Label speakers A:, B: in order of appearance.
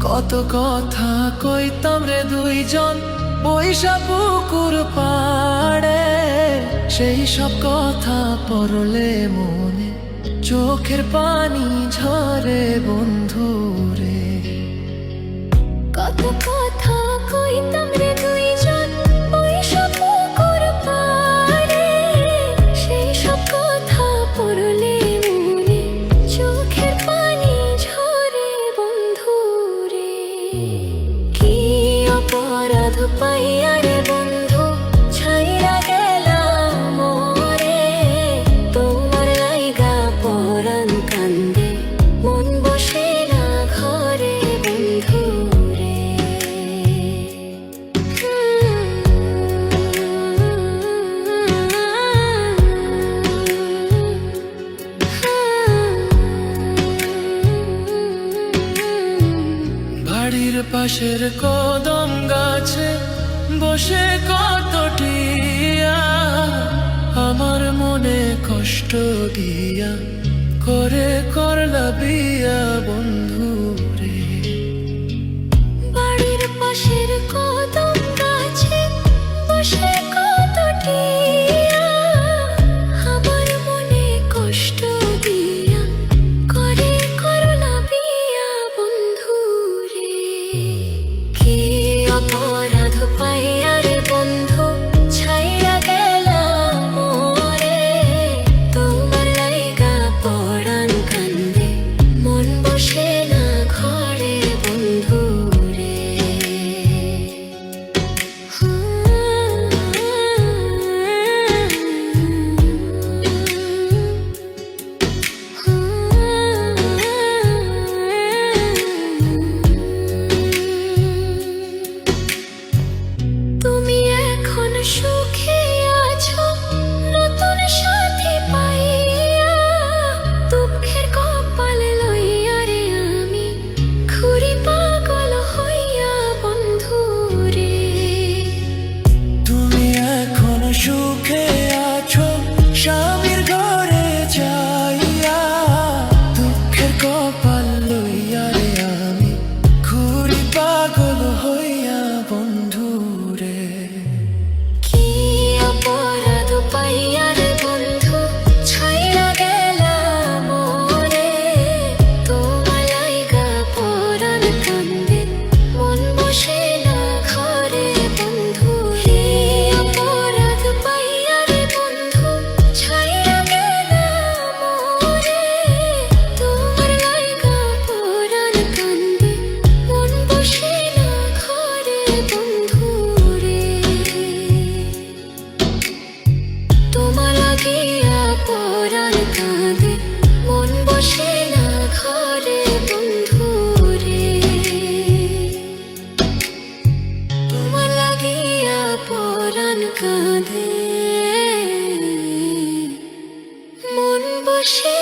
A: কত কথা কইতাম রে দুইজন বৈশা পুকুর পাড়ে, সেই সব কথা পড়লে মনে চোখের পানি ঝরে বন্ধু রে।
B: কত কথা কইতাম রে দুইজন বৈশা পুকুর পাড়ে, সেই সব কথা পড়লে মনে চোখের পানি ঝরে বন্ধু রে। কি অপরাধ পাইয়া রে বন্ধু ছাইরা গেলাম মোরে, তোমার লাইগা পরাণ কান্দে মন বসে না ঘরে বন্ধু রে।
A: বাড়ির পাশের কদম গাছে বসে কত টিয়া, আমার মনে কষ্ট দিয়া করে করলা বিয়া বন্ধু রে।
B: বাড়ির পাশের কদম গাছে বসে কত টিয়া, আমার মনে কষ্ট দিয়া করে করলা বিয়া বন্ধু রে। কি অপরাধ পাইয়া রে বন্ধু ছাইরা গেলাম মোরে, তোমার লাইগা পরাণ কান্দে মন বসে না ঘরে বন্ধু রে। তুমি এখন সুখে আছো নতুন সাথী পাইয়া, দুঃখের কপাল লইয়া রে আমি ঘুরি পাগল হইয়া বন্ধু রে।
A: তুমি এখন সুখে আছো স্বামীর ঘরে যাইয়া, দুঃখের কপাল লইয়া রে আমি ঘুরি পাগল হইয়া বন্ধু রে।
B: কি অপরাধ পাইয়া রে বন্ধু ছাইরা গেলাম মোরে, তোমার লাইগা পরাণ কান্দে মন বসে না ঘরে বন্ধু রে। অপরাধ পাইয়া রে বন্ধু ছাইরা গেলাম মোরে, তোমার লাইগা পরাণ কান্দে মন বসে না ঘরে বন্ধু রে। তোমার লাগিয়া পরাণ কাঁদে মন বসে না ঘরে বন্ধু রে। তোমার লাগিয়া পরাণ কাঁদে মন বসে